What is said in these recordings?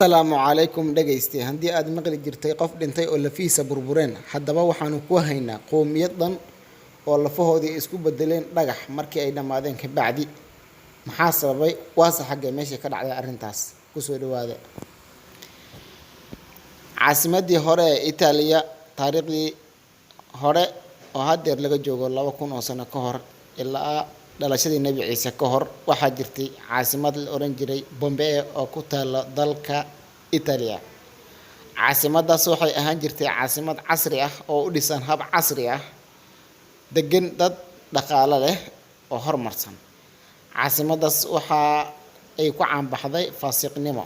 السلام عليكم dhageyste hadii aad maqli jirtay qof dhintay oo lafiisa burbureen hadaba waxaanu ku haynaa qoomiyaddan oo lafahoodii isku bedeleen dhagax markii ay dhamaadeen ka bacdi maxaa sababay waasa xagga meesha ka dhacday arintaas ku soo dhawaada caasimadii hore ee Italiya taariikhdii hore oo hadeer laga joogo 2000 oo sano ka hor ilaa dhalashadii Nabi Ciise ka hor waxa jirtay caasimad la oran jiray Bombay oo ku taala dalka Italiya caasimadaas waxay ahaan jirtay caasimad casri ah oo u dhisan hab casri ah degan dad dhaqaale leh oo horumarsan caasimadaas waxa ay ku caan baxday faasiqnimo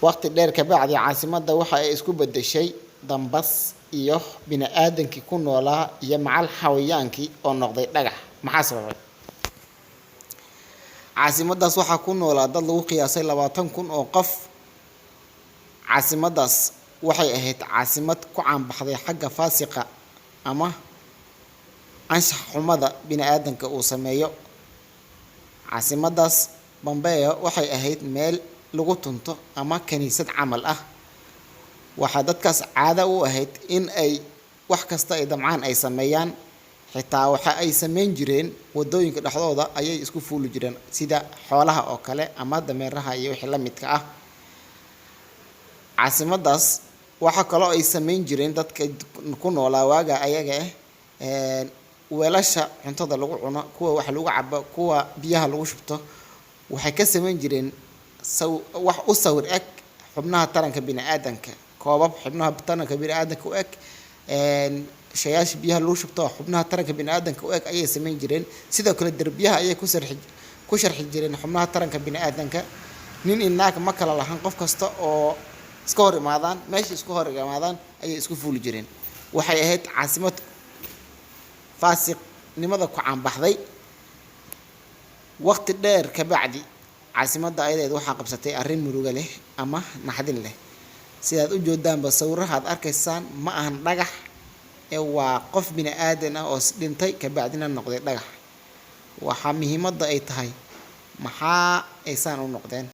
waqti dheer ka bacdi caasimada waxa ay isku bedeshay dambas iyo bini'aadankii ku noolaa iyo macal xawayaankii oo noqday dhagax maxaa sababay caasimadaas waxa ku noolaa dad lagu qiyaasay 20,000 oo qof caasimadaas waxay ahayd caasimad ku caan baxday xagga faasiqa ama anshax xumada bini'aadanka uu sameeyo caasimadaas Bombay waxay ahayd meel lagu tunto ama kaniisad camal ah waxa dadkaas caado u ahayd in ay wax kasta ay damcaan ay sameeyaan xitaa waxa ay sameyn jireen wadooyinka dhaxdooda ayay isku fuuli jireen sida xoolaha oo kale ama dameeraha iyo wixii la midka ah caasimadaas waxa kale oo ay sameyn jireen dadka ku noolaa waaga ayaga weelasha cuntada lagu cuno kuwa wax lagu cabo kuwa biyaha lagu shubto waxay ka sameyn jireen wax u sawir eg xubnaha taranka bini'aadanka koobab xubnaha taranka bini'aadanka u eg shayaash biyaha lagu shubto xubnaha taranka bini'aadanka u eg ayay sameyn jireen sidoo kale darbiyaha ayay ku sharxi jireen xubnaha taranka bini'aadanka nin inaag ma kala lahan qof kasta oo iska hor imaadaan meesha isku hor imaadaan ayay isku fuuli jireen waxay ahayd caasimad faasiqnimada ku caan baxday waqti dheer ka bacdi caasimada ayadeed waxa qabsatay arrin muruga leh ama naxdin leh sidaad u joodaanba sawiraha arkaysaan ma ahan dhagax ee waa qof bini'aadan ah oo dhintay ka bacdina noqday dhagax waxa muhiimadda ay tahay maxaa aysan u noqdeen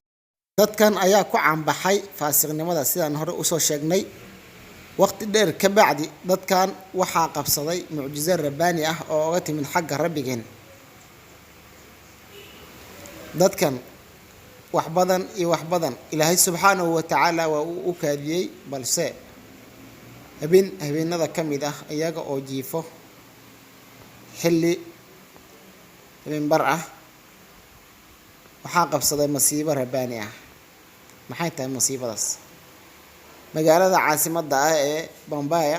dadkan ayaa ku caan baxay faasiqnimada sidaan hore u soo sheegnay waqti dheer ka bacdi dadkan waxa qabsaday mucjizo rabbaani ah oo uga timid xagga rabbigeen dadkan wax badan ilaahay subxaanahu wa ta'ala waa uu kaadiyay balse habeenada kamid ah iyaga oo jiifo xilli habeenbar ah waxaa qabsaday masiibo rabbaani ah maxay tahay masiibadaas magaalada caasimadda ah ee Bombay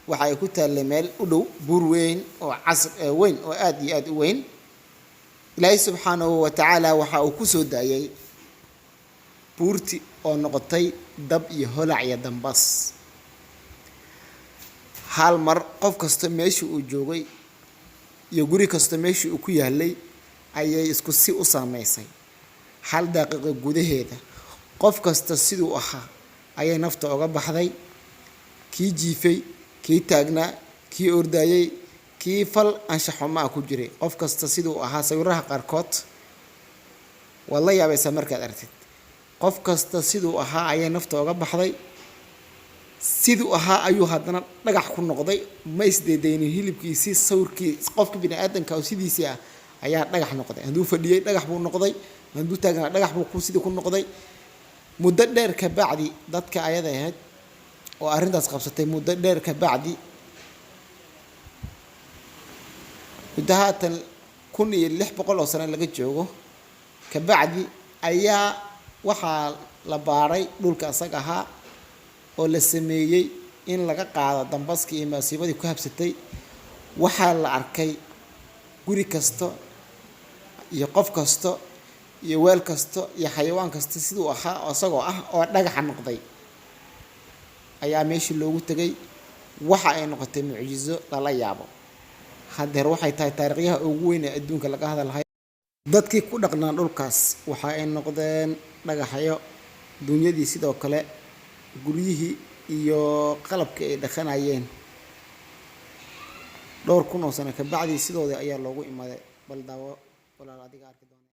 waxa ay ku taallay meel u dhow buur weyn oo weyn oo aad iyo aad u weyn ilaahay subxaanahu wa ta'ala waxa uu ku soo daayay buurti oo noqotay dab iyo holac iyo dambas hal mar qof kasta meeshii uu joogay iyo guri kasta meeshii uu ku yaalay ayay isku si u saameysay hal daqiiqo gudaheeda qof kasta sidoo ahaa ayay nafta uga baxday kii jiifay kii taagnaa kii ordayay kii fal anshax xumaa ku jiray qof kasta sidoo ahaa sawiraha qaarkood wallahi yaabaysa markaad aragtid qof kasta sidoo ahaa ayay nafta uga baxday sidoo ahaa ayuu haddana dhagax ku noqday ma isdeedaynin hilibkiisii sawirkii qofka bini'aadanka oo sidiisii ah ayaa dhagax noqday haduu fadhiyay dhagax buu noqday haduu taagnaa dhagax buu ku sidii ku noqday muddo dheer ka bacdi dadka ayada ahayd oo arintaas qabsatay muddo dheer ka bacdi gudahaatan 1600 oo sano laga joogo ka bacdi ayaa waxaa la baaray dhulka asaga ahaa oo la sameeyay in laga qaado dambaskii iyo masiibadii ku habsatay waxaa la arkay guri kasta iyo qof kasta iyo weel kasta iyo xayawaan kasta sidoo ahaa asagoo ah oo dhagax noqday ayaa meeshii loogu tagay waxa ay noqotay mucjizo la yaabo hadeer waxay tahay taariikhyaha ugu weyn ee adduunka laga hadlayo dadkii ku dhaqnaa dhulkaas waxa ay noqdeen dhagaxyo dunyadii sidoo kale guryihii iyo qalabkii ay dhaqanayeen dhowr kun oo sano ka bacdi sidoo ayaa loogu imaaday bal daawo walaal adiga arkay